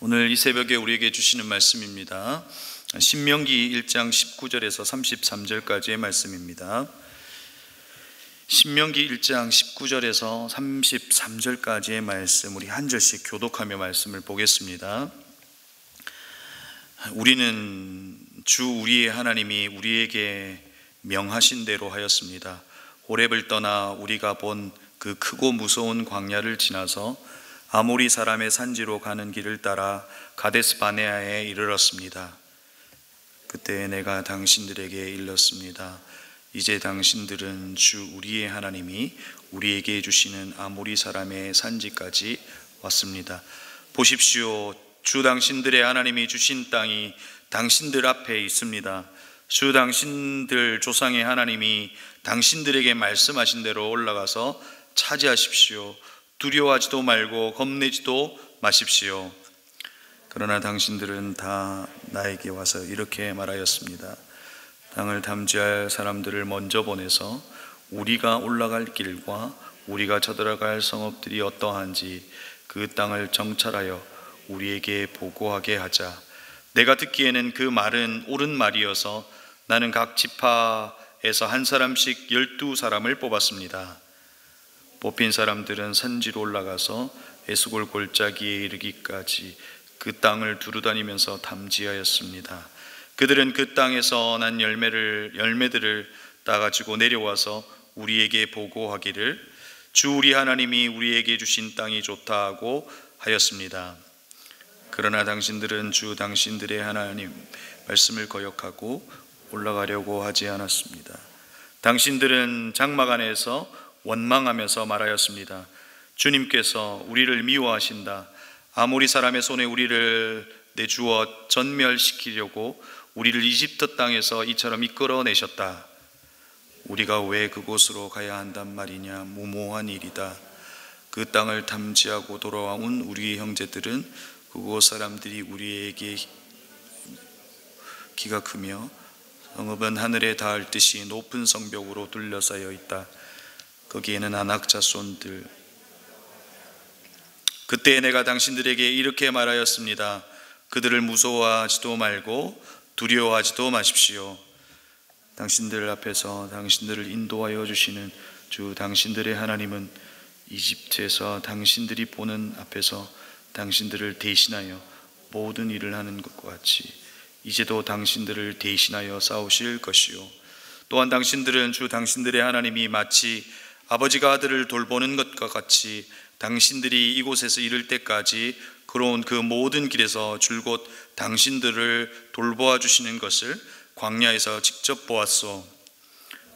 오늘 이 새벽에 우리에게 주시는 말씀입니다. 신명기 1장 19절에서 33절까지의 말씀입니다. 신명기 1장 19절에서 33절까지의 말씀, 우리 한 절씩 교독하며 말씀을 보겠습니다. 우리는 주 우리의 하나님이 우리에게 명하신 대로 하였습니다. 호렙을 떠나 우리가 본 그 크고 무서운 광야를 지나서 아모리 사람의 산지로 가는 길을 따라 가데스 바네아에 이르렀습니다. 그때 내가 당신들에게 일렀습니다. 이제 당신들은 주 우리의 하나님이 우리에게 주시는 아모리 사람의 산지까지 왔습니다. 보십시오. 주 당신들의 하나님이 주신 땅이 당신들 앞에 있습니다. 주 당신들 조상의 하나님이 당신들에게 말씀하신 대로 올라가서 차지하십시오. 두려워하지도 말고 겁내지도 마십시오. 그러나 당신들은 다 나에게 와서 이렇게 말하였습니다. 땅을 탐지할 사람들을 먼저 보내서 우리가 올라갈 길과 우리가 쳐들어갈 성읍들이 어떠한지 그 땅을 정찰하여 우리에게 보고하게 하자. 내가 듣기에는 그 말은 옳은 말이어서 나는 각 지파에서 한 사람씩 12사람을 뽑았습니다. 뽑힌 사람들은 산지로 올라가서 에스골 골짜기에 이르기까지 그 땅을 두루다니면서 탐지하였습니다. 그들은 그 땅에서 난 열매들을 따가지고 내려와서 우리에게 보고하기를 주 우리 하나님이 우리에게 주신 땅이 좋다 하고 하였습니다. 그러나 당신들은 주 당신들의 하나님 말씀을 거역하고 올라가려고 하지 않았습니다. 당신들은 장막 안에서 원망하면서 말하였습니다. 주님께서 우리를 미워하신다. 아모리 사람의 손에 우리를 내주어 전멸시키려고 우리를 이집트 땅에서 이처럼 이끌어내셨다. 우리가 왜 그곳으로 가야 한단 말이냐. 무모한 일이다. 그 땅을 탐지하고 돌아온 우리 형제들은 그곳 사람들이 우리에게 키가 크며 성읍은 하늘에 닿을 듯이 높은 성벽으로 둘러싸여 있다. 거기에는 아낙 자손들. 그때 내가 당신들에게 이렇게 말하였습니다. 그들을 무서워하지도 말고 두려워하지도 마십시오. 당신들 앞에서 당신들을 인도하여 주시는 주 당신들의 하나님은 이집트에서 당신들이 보는 앞에서 당신들을 대신하여 모든 일을 하는 것과 같이 이제도 당신들을 대신하여 싸우실 것이요. 또한 당신들은 주 당신들의 하나님이 마치 아버지가 아들을 돌보는 것과 같이 당신들이 이곳에서 이를 때까지 걸어온 그 모든 길에서 줄곧 당신들을 돌보아 주시는 것을 광야에서 직접 보았소.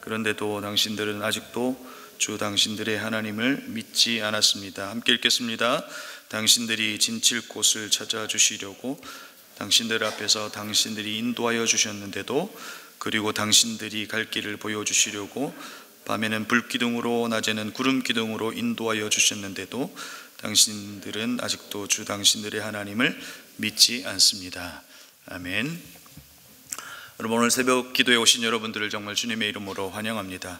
그런데도 당신들은 아직도 주 당신들의 하나님을 믿지 않았습니다. 함께 읽겠습니다. 당신들이 진칠 곳을 찾아주시려고 당신들 앞에서 당신들이 인도하여 주셨는데도, 그리고 당신들이 갈 길을 보여주시려고 밤에는 불기둥으로 낮에는 구름기둥으로 인도하여 주셨는데도 당신들은 아직도 주 당신들의 하나님을 믿지 않습니다. 아멘. 여러분, 오늘 새벽 기도에 오신 여러분들을 정말 주님의 이름으로 환영합니다.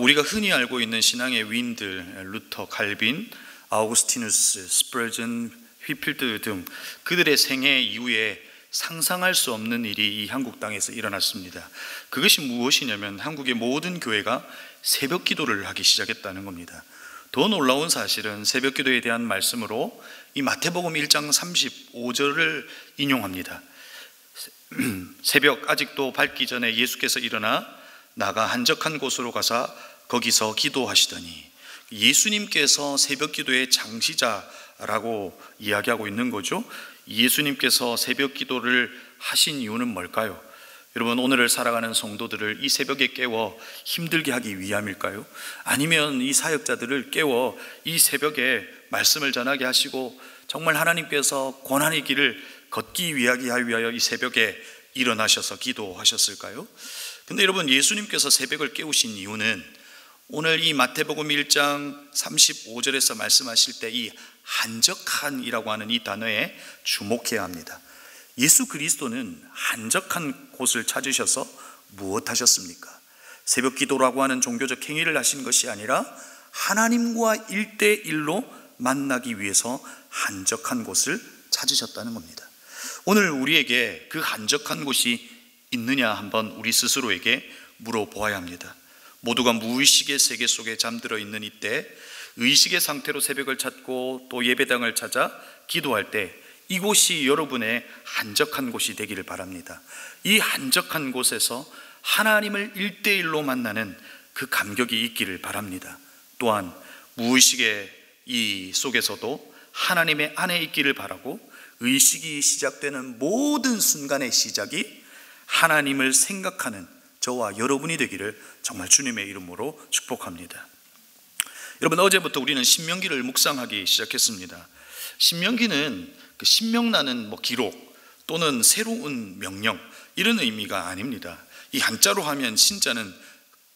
우리가 흔히 알고 있는 신앙의 위인들, 루터, 칼빈, 아우구스티누스, 스프레전, 휘필드 등 그들의 생애 이후에 상상할 수 없는 일이 이 한국 땅에서 일어났습니다. 그것이 무엇이냐면 한국의 모든 교회가 새벽 기도를 하기 시작했다는 겁니다. 더 놀라운 사실은 새벽 기도에 대한 말씀으로 이 마태복음 1장 35절을 인용합니다. 새벽 아직도 밝기 전에 예수께서 일어나 나가 한적한 곳으로 가사 거기서 기도하시더니, 예수님께서 새벽 기도의 창시자라고 이야기하고 있는 거죠. 예수님께서 새벽 기도를 하신 이유는 뭘까요? 여러분, 오늘을 살아가는 성도들을 이 새벽에 깨워 힘들게 하기 위함일까요? 아니면 이 사역자들을 깨워 이 새벽에 말씀을 전하게 하시고 정말 하나님께서 고난의 길을 걷기 위하여 이 새벽에 일어나셔서 기도하셨을까요? 근데 여러분, 예수님께서 새벽을 깨우신 이유는 오늘 이 마태복음 1장 35절에서 말씀하실 때 이 한적한이라고 하는 이 단어에 주목해야 합니다. 예수 그리스도는 한적한 곳을 찾으셔서 무엇 하셨습니까? 새벽 기도라고 하는 종교적 행위를 하신 것이 아니라 하나님과 1대1로 만나기 위해서 한적한 곳을 찾으셨다는 겁니다. 오늘 우리에게 그 한적한 곳이 있느냐 한번 우리 스스로에게 물어보아야 합니다. 모두가 무의식의 세계 속에 잠들어 있는 이때 의식의 상태로 새벽을 찾고 또 예배당을 찾아 기도할 때 이곳이 여러분의 한적한 곳이 되기를 바랍니다. 이 한적한 곳에서 하나님을 1대1로 만나는 그 감격이 있기를 바랍니다. 또한 무의식의 이 속에서도 하나님의 안에 있기를 바라고 의식이 시작되는 모든 순간의 시작이 하나님을 생각하는 저와 여러분이 되기를 정말 주님의 이름으로 축복합니다. 여러분, 어제부터 우리는 신명기를 묵상하기 시작했습니다. 신명기는 그 신명나는 기록 또는 새로운 명령 이런 의미가 아닙니다. 이 한자로 하면 신자는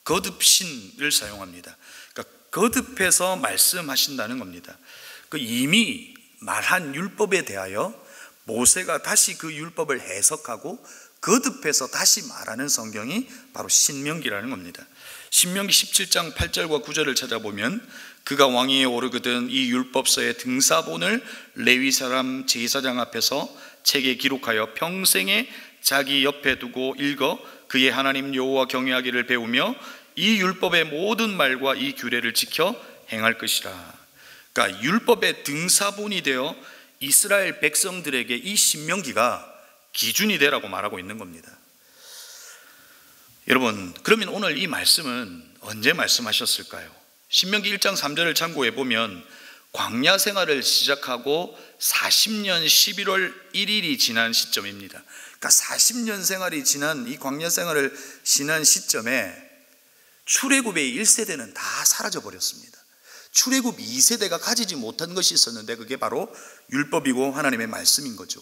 거듭신을 사용합니다. 그러니까 거듭해서 말씀하신다는 겁니다. 그 이미 말한 율법에 대하여 모세가 다시 그 율법을 해석하고 거듭해서 다시 말하는 성경이 바로 신명기라는 겁니다. 신명기 17장 8절과 9절을 찾아보면 그가 왕위에 오르거든 이 율법서의 등사본을 레위 사람 제사장 앞에서 책에 기록하여 평생에 자기 옆에 두고 읽어 그의 하나님 여호와 경외하기를 배우며 이 율법의 모든 말과 이 규례를 지켜 행할 것이라. 그러니까 율법의 등사본이 되어 이스라엘 백성들에게 이 신명기가 기준이 되라고 말하고 있는 겁니다. 여러분, 그러면 오늘 이 말씀은 언제 말씀하셨을까요? 신명기 1장 3절을 참고해 보면 광야 생활을 시작하고 40년 11월 1일이 지난 시점입니다. 그러니까 40년 생활이 지난 이 광야 생활을 지난 시점에 출애굽의 1세대는 다 사라져 버렸습니다. 출애굽 2세대가 가지지 못한 것이 있었는데 그게 바로 율법이고 하나님의 말씀인 거죠.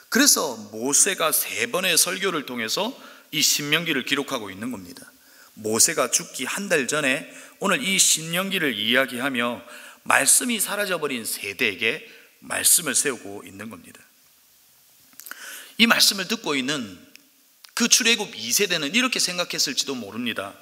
그래서 모세가 3번의 설교를 통해서 이 신명기를 기록하고 있는 겁니다. 모세가 죽기 한 달 전에 오늘 이 신명기를 이야기하며 말씀이 사라져버린 세대에게 말씀을 세우고 있는 겁니다. 이 말씀을 듣고 있는 그 출애굽 2세대는 이렇게 생각했을지도 모릅니다.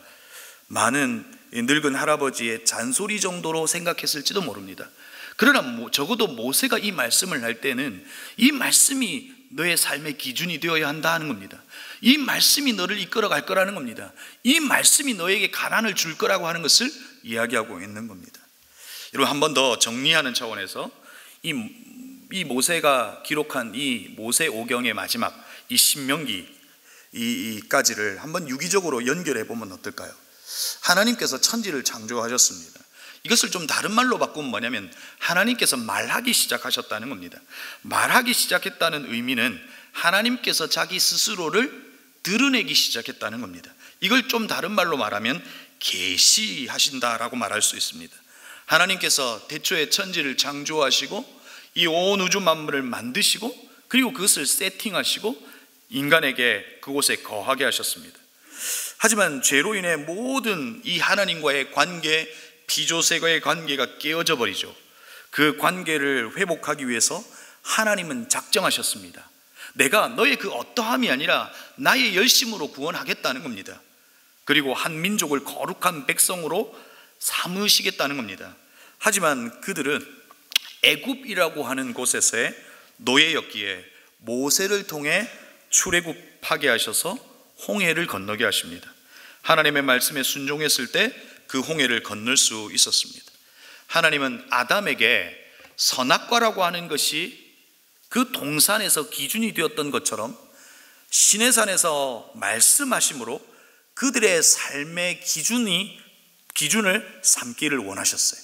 많은 늙은 할아버지의 잔소리 정도로 생각했을지도 모릅니다. 그러나 적어도 모세가 이 말씀을 할 때는 이 말씀이 너의 삶의 기준이 되어야 한다 하는 겁니다. 이 말씀이 너를 이끌어 갈 거라는 겁니다. 이 말씀이 너에게 가난을 줄 거라고 하는 것을 이야기하고 있는 겁니다. 여러분, 한 번 더 정리하는 차원에서 이 모세가 기록한 이 모세오경의 마지막 이 신명기까지를 한번 유기적으로 연결해 보면 어떨까요? 하나님께서 천지를 창조하셨습니다. 이것을 좀 다른 말로 바꾸면 뭐냐면 하나님께서 말하기 시작하셨다는 겁니다. 말하기 시작했다는 의미는 하나님께서 자기 스스로를 드러내기 시작했다는 겁니다. 이걸 좀 다른 말로 말하면 계시하신다라고 말할 수 있습니다. 하나님께서 태초에 천지를 창조하시고 이 온 우주 만물을 만드시고 그리고 그것을 세팅하시고 인간에게 그곳에 거하게 하셨습니다. 하지만 죄로 인해 모든 이 하나님과의 관계, 피조세과의 관계가 깨어져 버리죠. 그 관계를 회복하기 위해서 하나님은 작정하셨습니다. 내가 너의 그 어떠함이 아니라 나의 열심으로 구원하겠다는 겁니다. 그리고 한 민족을 거룩한 백성으로 삼으시겠다는 겁니다. 하지만 그들은 애굽이라고 하는 곳에서의 노예였기에 모세를 통해 출애굽하게 하셔서 홍해를 건너게 하십니다. 하나님의 말씀에 순종했을 때 그 홍해를 건널 수 있었습니다. 하나님은 아담에게 선악과라고 하는 것이 그 동산에서 기준이 되었던 것처럼 시내산에서 말씀하심으로 그들의 삶의 기준을 삼기를 원하셨어요.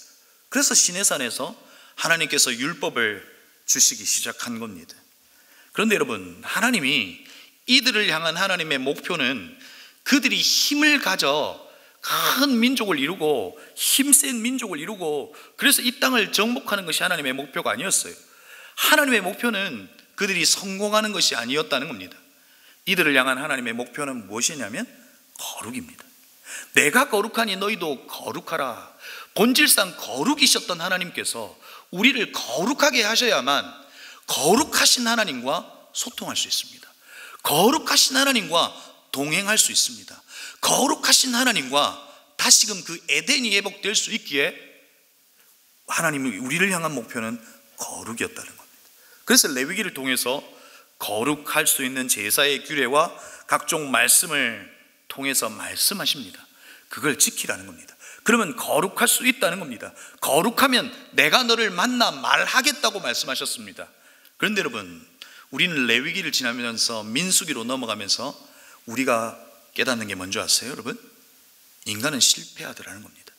그래서 시내산에서 하나님께서 율법을 주시기 시작한 겁니다. 그런데 여러분, 하나님이 이들을 향한 하나님의 목표는 그들이 힘을 가져 큰 민족을 이루고 힘센 민족을 이루고 그래서 이 땅을 정복하는 것이 하나님의 목표가 아니었어요. 하나님의 목표는 그들이 성공하는 것이 아니었다는 겁니다. 이들을 향한 하나님의 목표는 무엇이냐면 거룩입니다. 내가 거룩하니 너희도 거룩하라. 본질상 거룩이셨던 하나님께서 우리를 거룩하게 하셔야만 거룩하신 하나님과 소통할 수 있습니다. 거룩하신 하나님과 동행할 수 있습니다. 거룩하신 하나님과 다시금 그 에덴이 회복될 수 있기에 하나님이 우리를 향한 목표는 거룩이었다는 겁니다. 그래서 레위기를 통해서 거룩할 수 있는 제사의 규례와 각종 말씀을 통해서 말씀하십니다. 그걸 지키라는 겁니다. 그러면 거룩할 수 있다는 겁니다. 거룩하면 내가 너를 만나 말하겠다고 말씀하셨습니다. 그런데 여러분, 우리는 레위기를 지나면서 민수기로 넘어가면서 우리가 깨닫는 게 뭔지 아세요, 여러분? 인간은 실패하더라는 겁니다.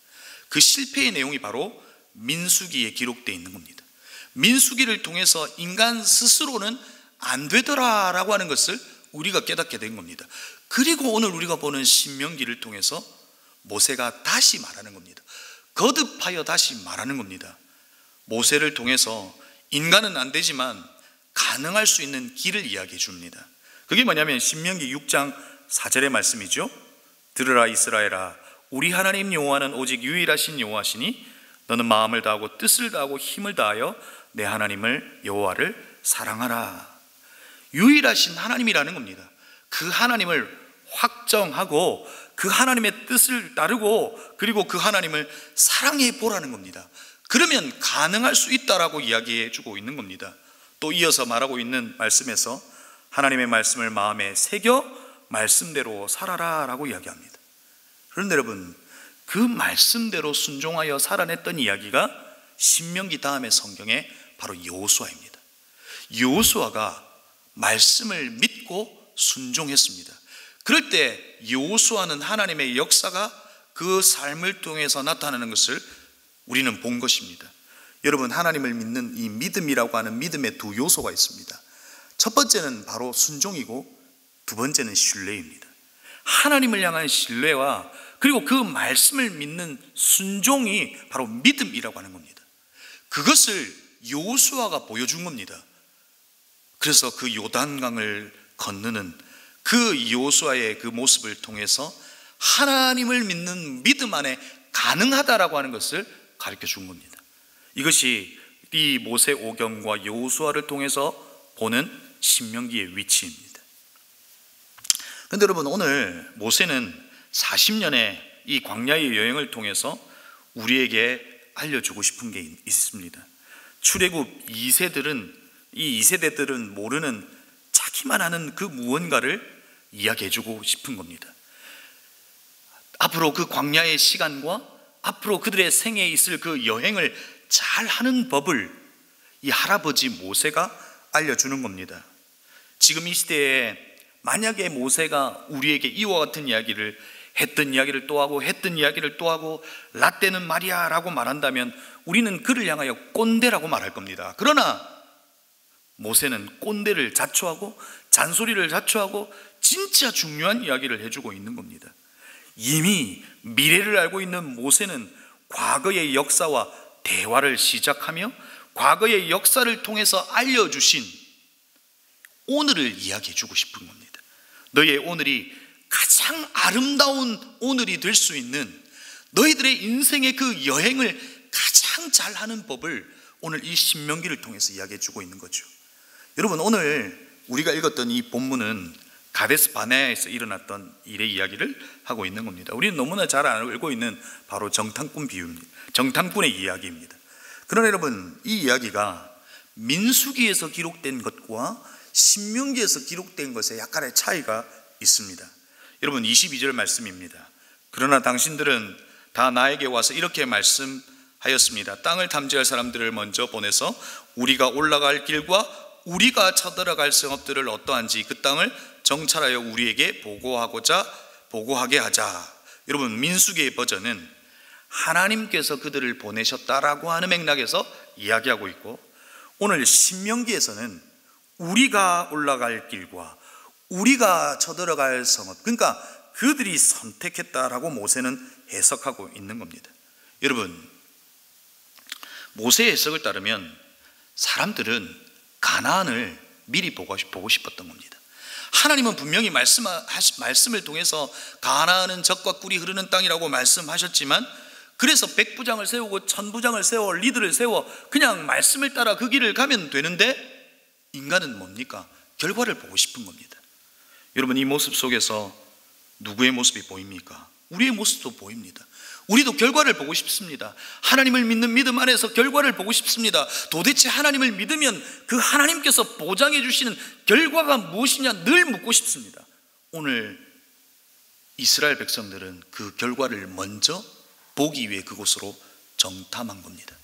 그 실패의 내용이 바로 민수기에 기록되어 있는 겁니다. 민수기를 통해서 인간 스스로는 안 되더라라고 하는 것을 우리가 깨닫게 된 겁니다. 그리고 오늘 우리가 보는 신명기를 통해서 모세가 다시 말하는 겁니다. 거듭하여 다시 말하는 겁니다. 모세를 통해서 인간은 안 되지만 가능할 수 있는 길을 이야기해 줍니다. 그게 뭐냐면 신명기 6장 4절의 말씀이죠. 들으라 이스라엘아, 우리 하나님 여호와는 오직 유일하신 여호와시니 너는 마음을 다하고 뜻을 다하고 힘을 다하여 내 하나님을 여호와를 사랑하라. 유일하신 하나님이라는 겁니다. 그 하나님을 확정하고 그 하나님의 뜻을 따르고 그리고 그 하나님을 사랑해 보라는 겁니다. 그러면 가능할 수 있다라고 이야기해 주고 있는 겁니다. 또 이어서 말하고 있는 말씀에서 하나님의 말씀을 마음에 새겨 말씀대로 살아라 라고 이야기합니다. 그런데 여러분, 그 말씀대로 순종하여 살아냈던 이야기가 신명기 다음의 성경에 바로 여호수아입니다. 여호수아가 말씀을 믿고 순종했습니다. 그럴 때 여호수아는 하나님의 역사가 그 삶을 통해서 나타나는 것을 우리는 본 것입니다. 여러분, 하나님을 믿는 이 믿음이라고 하는 믿음의 두 요소가 있습니다. 첫 번째는 바로 순종이고 두 번째는 신뢰입니다. 하나님을 향한 신뢰와 그리고 그 말씀을 믿는 순종이 바로 믿음이라고 하는 겁니다. 그것을 여호수아가 보여준 겁니다. 그래서 그 요단강을 건너는 그 여호수아의 그 모습을 통해서 하나님을 믿는 믿음 안에 가능하다라고 하는 것을 가르쳐 준 겁니다. 이것이 이 모세 오경과 여호수아를 통해서 보는 신명기의 위치입니다. 그런데 여러분, 오늘 모세는 40년의 이 광야의 여행을 통해서 우리에게 알려주고 싶은 게 있습니다. 출애굽 2세대들은 모르는 자기만 아는 그 무언가를 이야기해주고 싶은 겁니다. 앞으로 그 광야의 시간과 앞으로 그들의 생에 있을 그 여행을 잘 하는 법을 이 할아버지 모세가 알려주는 겁니다. 지금 이 시대에 만약에 모세가 우리에게 이와 같은 이야기를 했던 이야기를 또 하고 했던 이야기를 또 하고 라떼는 말이야 라고 말한다면 우리는 그를 향하여 꼰대라고 말할 겁니다. 그러나 모세는 꼰대를 자초하고 잔소리를 자초하고 진짜 중요한 이야기를 해주고 있는 겁니다. 이미 미래를 알고 있는 모세는 과거의 역사와 대화를 시작하며 과거의 역사를 통해서 알려주신 오늘을 이야기해주고 싶은 겁니다. 너희의 오늘이 가장 아름다운 오늘이 될 수 있는 너희들의 인생의 그 여행을 가장 잘하는 법을 오늘 이 신명기를 통해서 이야기해주고 있는 거죠. 여러분, 오늘 우리가 읽었던 이 본문은 가데스 바네아에서 일어났던 일의 이야기를 하고 있는 겁니다. 우리는 너무나 잘 알고 있는 바로 정탐꾼 비유입니다. 정탐꾼의 이야기입니다. 그러나 여러분, 이 이야기가 민수기에서 기록된 것과 신명기에서 기록된 것에 약간의 차이가 있습니다. 여러분, 22절 말씀입니다. 그러나 당신들은 다 나에게 와서 이렇게 말씀하였습니다. 땅을 탐지할 사람들을 먼저 보내서 우리가 올라갈 길과 우리가 쳐들어갈 성읍들을 어떠한지 그 땅을 정찰하여 우리에게 보고하게 하자. 여러분, 민수기의 버전은 하나님께서 그들을 보내셨다라고 하는 맥락에서 이야기하고 있고, 오늘 신명기에서는 우리가 올라갈 길과 우리가 쳐들어갈 성읍, 그러니까 그들이 선택했다라고 모세는 해석하고 있는 겁니다. 여러분, 모세의 해석을 따르면 사람들은 가나안을 미리 보고 싶었던 겁니다. 하나님은 분명히 말씀을 통해서 가나안은 젖과 꿀이 흐르는 땅이라고 말씀하셨지만, 그래서 100부장을 세우고 1000부장을 세워 리더를 세워 그냥 말씀을 따라 그 길을 가면 되는데, 인간은 뭡니까? 결과를 보고 싶은 겁니다. 여러분, 이 모습 속에서 누구의 모습이 보입니까? 우리의 모습도 보입니다. 우리도 결과를 보고 싶습니다. 하나님을 믿는 믿음 안에서 결과를 보고 싶습니다. 도대체 하나님을 믿으면 그 하나님께서 보장해 주시는 결과가 무엇이냐 늘 묻고 싶습니다. 오늘 이스라엘 백성들은 그 결과를 먼저 보기 위해 그곳으로 정탐한 겁니다.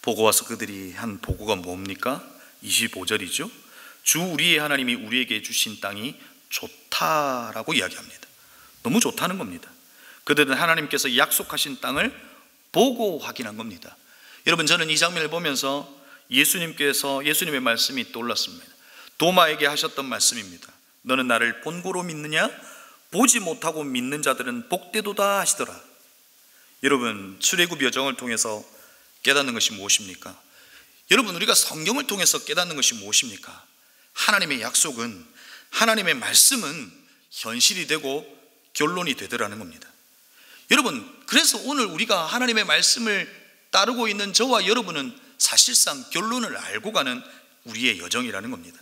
보고 와서 그들이 한 보고가 뭡니까? 25절이죠. 주 우리의 하나님이 우리에게 주신 땅이 좋다라고 이야기합니다. 너무 좋다는 겁니다. 그들은 하나님께서 약속하신 땅을 보고 확인한 겁니다. 여러분, 저는 이 장면을 보면서 예수님의 말씀이 떠올랐습니다. 도마에게 하셨던 말씀입니다. 너는 나를 본고로 믿느냐? 보지 못하고 믿는 자들은 복되도다 하시더라. 여러분, 출애굽 여정을 통해서 깨닫는 것이 무엇입니까? 여러분, 우리가 성경을 통해서 깨닫는 것이 무엇입니까? 하나님의 약속은, 하나님의 말씀은 현실이 되고 결론이 되더라는 겁니다. 여러분, 그래서 오늘 우리가 하나님의 말씀을 따르고 있는 저와 여러분은 사실상 결론을 알고 가는 우리의 여정이라는 겁니다.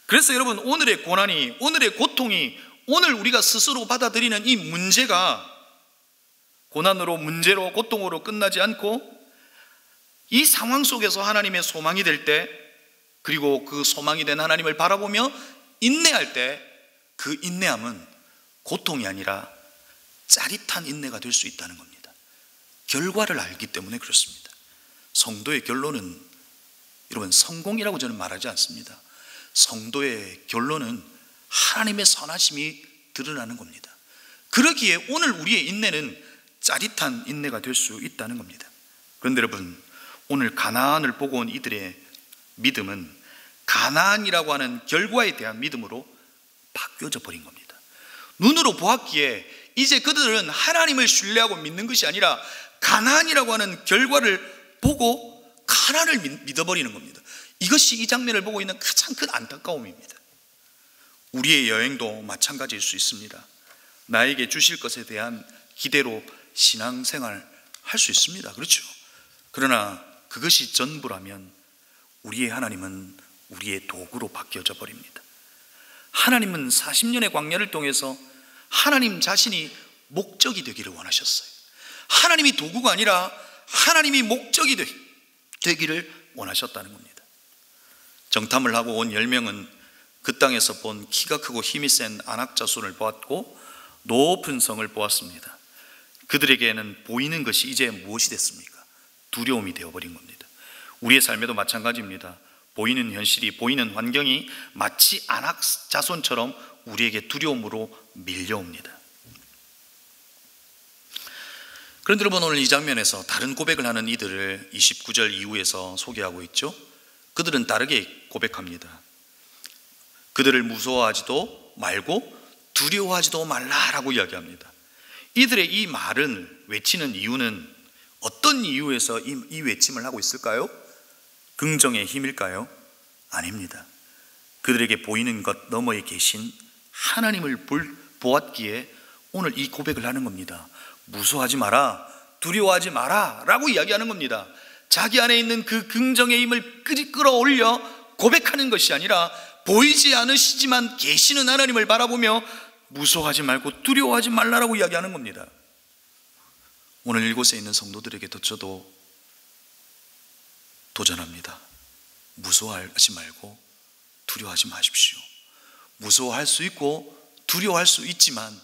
그래서 여러분, 오늘의 고난이, 오늘의 고통이, 오늘 우리가 스스로 받아들이는 이 문제가 고난으로, 문제로, 고통으로 끝나지 않고 이 상황 속에서 하나님의 소망이 될 때, 그리고 그 소망이 된 하나님을 바라보며 인내할 때, 그 인내함은 고통이 아니라 짜릿한 인내가 될 수 있다는 겁니다. 결과를 알기 때문에 그렇습니다. 성도의 결론은, 여러분, 성공이라고 저는 말하지 않습니다. 성도의 결론은 하나님의 선하심이 드러나는 겁니다. 그러기에 오늘 우리의 인내는 짜릿한 인내가 될 수 있다는 겁니다. 그런데 여러분, 오늘 가나안을 보고 온 이들의 믿음은 가나안이라고 하는 결과에 대한 믿음으로 바뀌어져 버린 겁니다. 눈으로 보았기에 이제 그들은 하나님을 신뢰하고 믿는 것이 아니라 가나안이라고 하는 결과를 보고 가나안을 믿어버리는 겁니다. 이것이 이 장면을 보고 있는 가장 큰 안타까움입니다. 우리의 여행도 마찬가지일 수 있습니다. 나에게 주실 것에 대한 기대로 신앙생활 할 수 있습니다. 그렇죠? 그러나 그것이 전부라면 우리의 하나님은 우리의 도구로 바뀌어져 버립니다. 하나님은 40년의 광야를 통해서 하나님 자신이 목적이 되기를 원하셨어요. 하나님이 도구가 아니라 하나님이 목적이 되기를 원하셨다는 겁니다. 정탐을 하고 온 10명은 그 땅에서 본 키가 크고 힘이 센 아낙 자손을 보았고 높은 성을 보았습니다. 그들에게는 보이는 것이 이제 무엇이 됐습니까? 두려움이 되어버린 겁니다. 우리의 삶에도 마찬가지입니다. 보이는 현실이, 보이는 환경이 마치 아낙 자손처럼 우리에게 두려움으로 밀려옵니다. 그런데 여러분, 오늘 이 장면에서 다른 고백을 하는 이들을 29절 이후에서 소개하고 있죠. 그들은 다르게 고백합니다. 그들을 무서워하지도 말고 두려워하지도 말라라고 이야기합니다. 이들의 이 말을 외치는 이유는 어떤 이유에서 이 외침을 하고 있을까요? 긍정의 힘일까요? 아닙니다. 그들에게 보이는 것 너머에 계신 하나님을 보았기에 오늘 이 고백을 하는 겁니다. 무서워하지 마라, 두려워하지 마라 라고 이야기하는 겁니다. 자기 안에 있는 그 긍정의 힘을 끌어올려 고백하는 것이 아니라 보이지 않으시지만 계시는 하나님을 바라보며 무서워하지 말고 두려워하지 말라라고 이야기하는 겁니다. 오늘 이곳에 있는 성도들에게도 저도 도전합니다. 무서워하지 말고 두려워하지 마십시오. 무서워할 수 있고 두려워할 수 있지만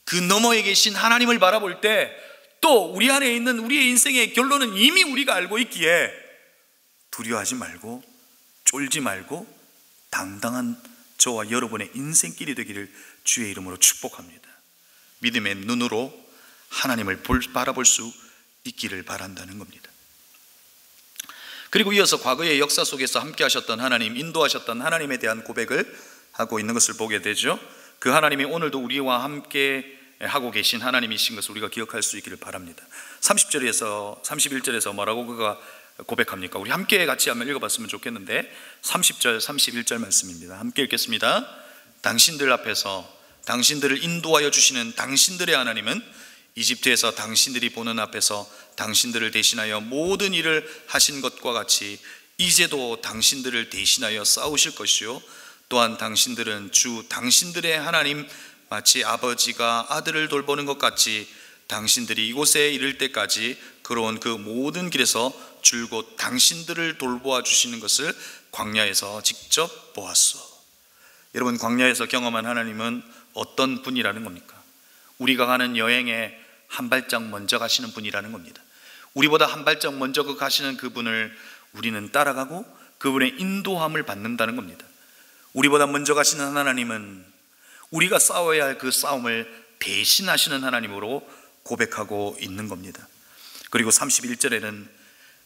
그 너머에 계신 하나님을 바라볼 때 또 우리 안에 있는 우리의 인생의 결론은 이미 우리가 알고 있기에 두려워하지 말고 쫄지 말고 당당한 저와 여러분의 인생길이 되기를 주의 이름으로 축복합니다. 믿음의 눈으로 하나님을 바라볼 수 있기를 바란다는 겁니다. 그리고 이어서 과거의 역사 속에서 함께 하셨던 하나님, 인도하셨던 하나님에 대한 고백을 하고 있는 것을 보게 되죠. 그 하나님이 오늘도 우리와 함께 하고 계신 하나님이신 것을 우리가 기억할 수 있기를 바랍니다. 30절에서 31절에서 뭐라고 그가 고백합니까? 우리 함께 같이 한번 읽어봤으면 좋겠는데 30절 31절 말씀입니다. 함께 읽겠습니다. 당신들 앞에서 당신들을 인도하여 주시는 당신들의 하나님은 이집트에서 당신들이 보는 앞에서 당신들을 대신하여 모든 일을 하신 것과 같이 이제도 당신들을 대신하여 싸우실 것이요 또한 당신들은 주 당신들의 하나님 마치 아버지가 아들을 돌보는 것 같이 당신들이 이곳에 이를 때까지 걸어온 그 모든 길에서 줄곧 당신들을 돌보아 주시는 것을 광야에서 직접 보았소. 여러분, 광야에서 경험한 하나님은 어떤 분이라는 겁니까? 우리가 가는 여행에 한 발짝 먼저 가시는 분이라는 겁니다. 우리보다 한 발짝 먼저 가시는 그분을 우리는 따라가고 그분의 인도함을 받는다는 겁니다. 우리보다 먼저 가시는 하나님은 우리가 싸워야 할 그 싸움을 대신하시는 하나님으로 고백하고 있는 겁니다. 그리고 31절에는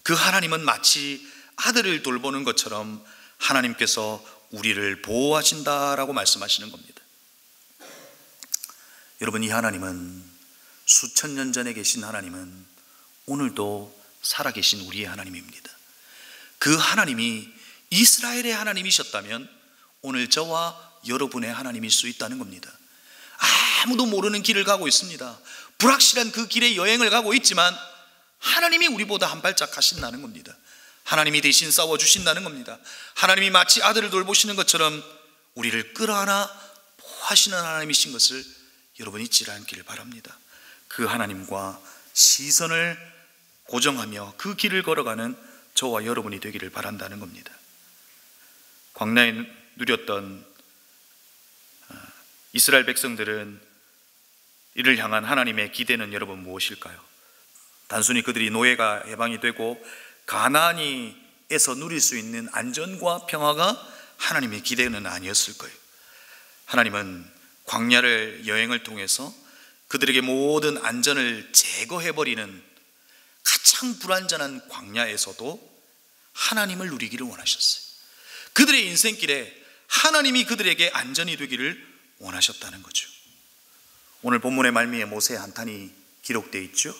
그 하나님은 마치 아들을 돌보는 것처럼 하나님께서 우리를 보호하신다라고 말씀하시는 겁니다. 여러분, 이 하나님은, 수천 년 전에 계신 하나님은 오늘도 살아계신 우리의 하나님입니다. 그 하나님이 이스라엘의 하나님이셨다면 오늘 저와 여러분의 하나님일 수 있다는 겁니다. 아무도 모르는 길을 가고 있습니다. 불확실한 그 길의 여행을 가고 있지만 하나님이 우리보다 한 발짝 가신다는 겁니다. 하나님이 대신 싸워주신다는 겁니다. 하나님이 마치 아들을 돌보시는 것처럼 우리를 끌어안아 보호하시는 하나님이신 것을 여러분 잊지 않기를 바랍니다. 그 하나님과 시선을 고정하며 그 길을 걸어가는 저와 여러분이 되기를 바란다는 겁니다. 광야에 누렸던 이스라엘 백성들은 이를 향한 하나님의 기대는 여러분 무엇일까요? 단순히 그들이 노예가 해방이 되고 가나안에서 누릴 수 있는 안전과 평화가 하나님의 기대는 아니었을 거예요. 하나님은 광야를 여행을 통해서 그들에게 모든 안전을 제거해버리는 가장 불안전한 광야에서도 하나님을 누리기를 원하셨어요. 그들의 인생길에 하나님이 그들에게 안전이 되기를 원하셨다는 거죠. 오늘 본문의 말미에 모세의 한탄이 기록되어 있죠.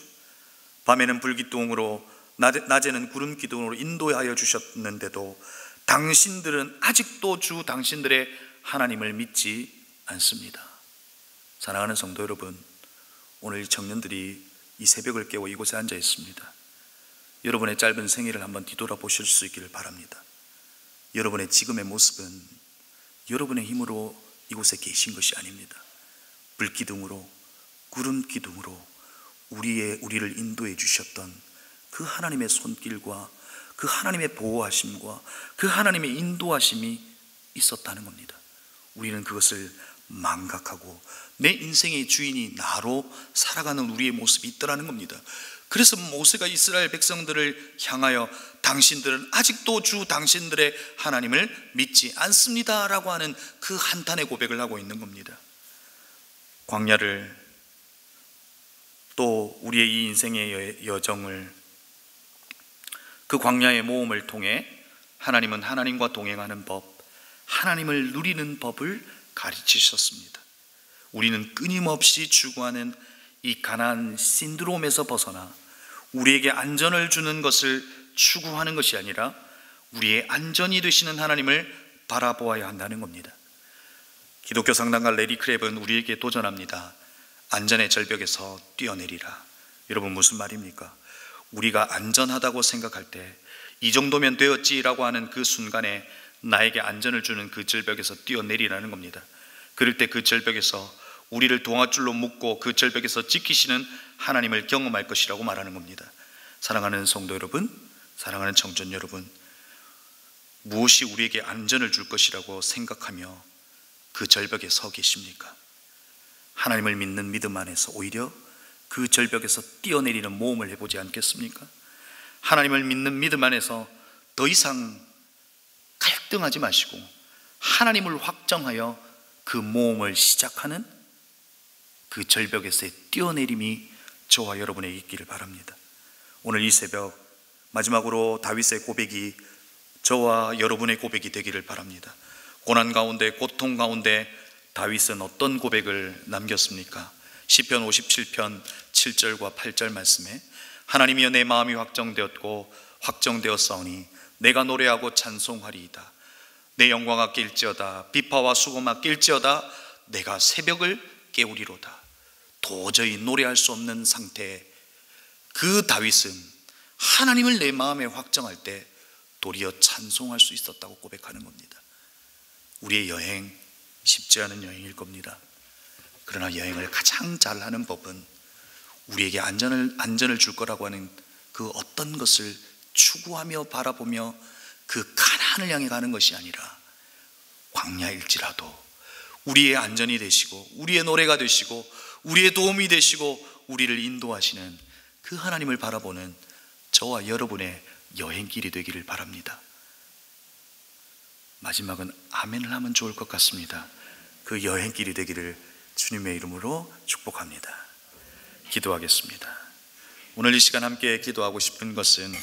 밤에는 불기둥으로 낮에는 구름 기둥으로 인도하여 주셨는데도 당신들은 아직도 주 당신들의 하나님을 믿지 않습니다. 사랑하는 성도 여러분, 오늘 청년들이 이 새벽을 깨워 이곳에 앉아 있습니다. 여러분의 짧은 생애를 한번 뒤돌아보실 수 있기를 바랍니다. 여러분의 지금의 모습은 여러분의 힘으로 이곳에 계신 것이 아닙니다. 불기둥으로, 구름 기둥으로 우리를 인도해 주셨던 그 하나님의 손길과 그 하나님의 보호하심과 그 하나님의 인도하심이 있었다는 겁니다. 우리는 그것을 망각하고 내 인생의 주인이 나로 살아가는 우리의 모습이 있더라는 겁니다. 그래서 모세가 이스라엘 백성들을 향하여 당신들은 아직도 주 당신들의 하나님을 믿지 않습니다 라고 하는 그 한탄의 고백을 하고 있는 겁니다. 광야를, 또 우리의 이 인생의 여정을, 그 광야의 모험을 통해 하나님은 하나님과 동행하는 법, 하나님을 누리는 법을 가르치셨습니다. 우리는 끊임없이 추구하는 이 가나안 신드롬에서 벗어나 우리에게 안전을 주는 것을 추구하는 것이 아니라 우리의 안전이 되시는 하나님을 바라보아야 한다는 겁니다. 기독교 상담가 레리 크랩은 우리에게 도전합니다. 안전의 절벽에서 뛰어내리라. 여러분, 무슨 말입니까? 우리가 안전하다고 생각할 때 이 정도면 되었지라고 하는 그 순간에 나에게 안전을 주는 그 절벽에서 뛰어내리라는 겁니다. 그럴 때 그 절벽에서 우리를 동아줄로 묶고 그 절벽에서 지키시는 하나님을 경험할 것이라고 말하는 겁니다. 사랑하는 성도 여러분, 사랑하는 청년 여러분, 무엇이 우리에게 안전을 줄 것이라고 생각하며 그 절벽에 서 계십니까? 하나님을 믿는 믿음 안에서 오히려 그 절벽에서 뛰어내리는 모험을 해보지 않겠습니까? 하나님을 믿는 믿음 안에서 더 이상 갈등하지 마시고 하나님을 확정하여 그 모험을 시작하는 그 절벽에서의 뛰어내림이 저와 여러분에게 있기를 바랍니다. 오늘 이 새벽 마지막으로 다윗의 고백이 저와 여러분의 고백이 되기를 바랍니다. 고난 가운데, 고통 가운데 다윗은 어떤 고백을 남겼습니까? 시편 57편 7절과 8절 말씀에 하나님이여 내 마음이 확정되었사오니 내가 노래하고 찬송하리이다. 내 영광아 낄지어다. 비파와 수고마 낄지어다. 내가 새벽을 깨우리로다. 도저히 노래할 수 없는 상태에 그 다윗은 하나님을 내 마음에 확정할 때 도리어 찬송할 수 있었다고 고백하는 겁니다. 우리의 여행 쉽지 않은 여행일 겁니다. 그러나 여행을 가장 잘하는 법은 우리에게 안전을 줄 거라고 하는 그 어떤 것을 추구하며 바라보며 그 가나안을 향해 가는 것이 아니라 광야일지라도 우리의 안전이 되시고 우리의 노래가 되시고 우리의 도움이 되시고 우리를 인도하시는 그 하나님을 바라보는 저와 여러분의 여행길이 되기를 바랍니다. 마지막은 아멘을 하면 좋을 것 같습니다. 그 여행길이 되기를 주님의 이름으로 축복합니다. 기도하겠습니다. 오늘 이 시간 함께 기도하고 싶은 것은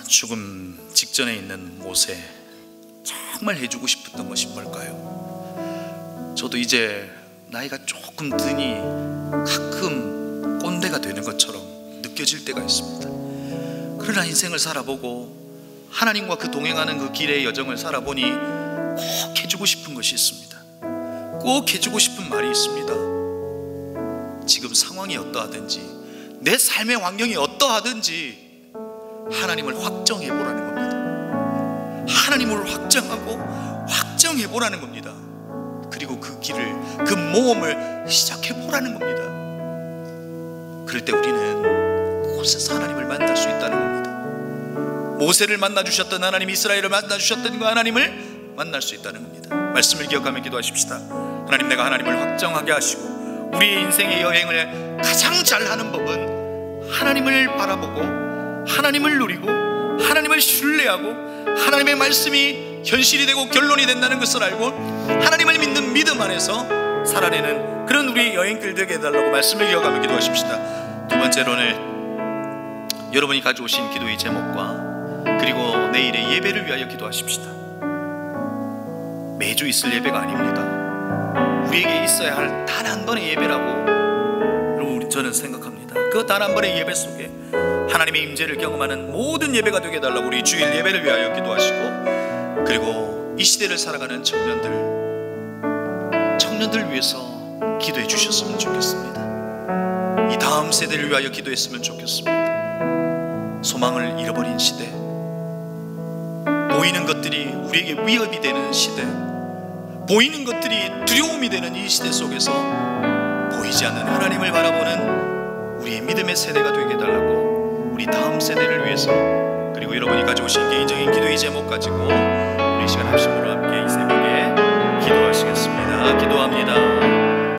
죽음 직전에 있는 모세, 정말 해주고 싶었던 것이 뭘까요? 저도 이제 나이가 조금 드니 가끔 꼰대가 되는 것처럼 느껴질 때가 있습니다. 그러나 인생을 살아보고 하나님과 그 동행하는 그 길의 여정을 살아보니 꼭 해주고 싶은 것이 있습니다. 꼭 해주고 싶은 말이 있습니다. 지금 상황이 어떠하든지 내 삶의 환경이 어떠하든지 하나님을 확정해 보라는 겁니다. 하나님을 확정하고 확정해 보라는 겁니다. 그리고 그 길을, 그 모험을 시작해 보라는 겁니다. 그럴 때 우리는 곳에서 하나님을 만날 수 있다는 겁니다. 모세를 만나 주셨던 하나님, 이스라엘을 만나 주셨던 그 하나님을 만날 수 있다는 겁니다. 말씀을 기억하며 기도하십시다. 하나님, 내가 하나님을 확정하게 하시고 우리의 인생의 여행을 가장 잘하는 법은 하나님을 바라보고 하나님을 누리고 하나님을 신뢰하고 하나님의 말씀이 현실이 되고 결론이 된다는 것을 알고 하나님을 믿는 믿음 안에서 살아내는 그런 우리의 여행길 되게 해달라고 말씀을 기억하며 기도하십시다. 두 번째로는 여러분이 가져오신 기도의 제목과 그리고 내일의 예배를 위하여 기도하십시다. 매주 있을 예배가 아닙니다. 우리에게 있어야 할 단 한 번의 예배라고 저는 생각합니다. 그 단 한 번의 예배 속에 하나님의 임재를 경험하는 모든 예배가 되게 해달라고 우리 주일 예배를 위하여 기도하시고, 그리고 이 시대를 살아가는 청년들 위해서 기도해 주셨으면 좋겠습니다. 이 다음 세대를 위하여 기도했으면 좋겠습니다. 소망을 잃어버린 시대, 보이는 것들이 우리에게 위협이 되는 시대, 보이는 것들이 두려움이 되는 이 시대 속에서 보이지 않는 하나님을 바라보는 우리의 믿음의 세대가 되게 해달라고 우리 다음 세대를 위해서, 그리고 여러분이 가져오신 개인적인 기도의 제목 가지고 우리 시간 합심으로 합니다.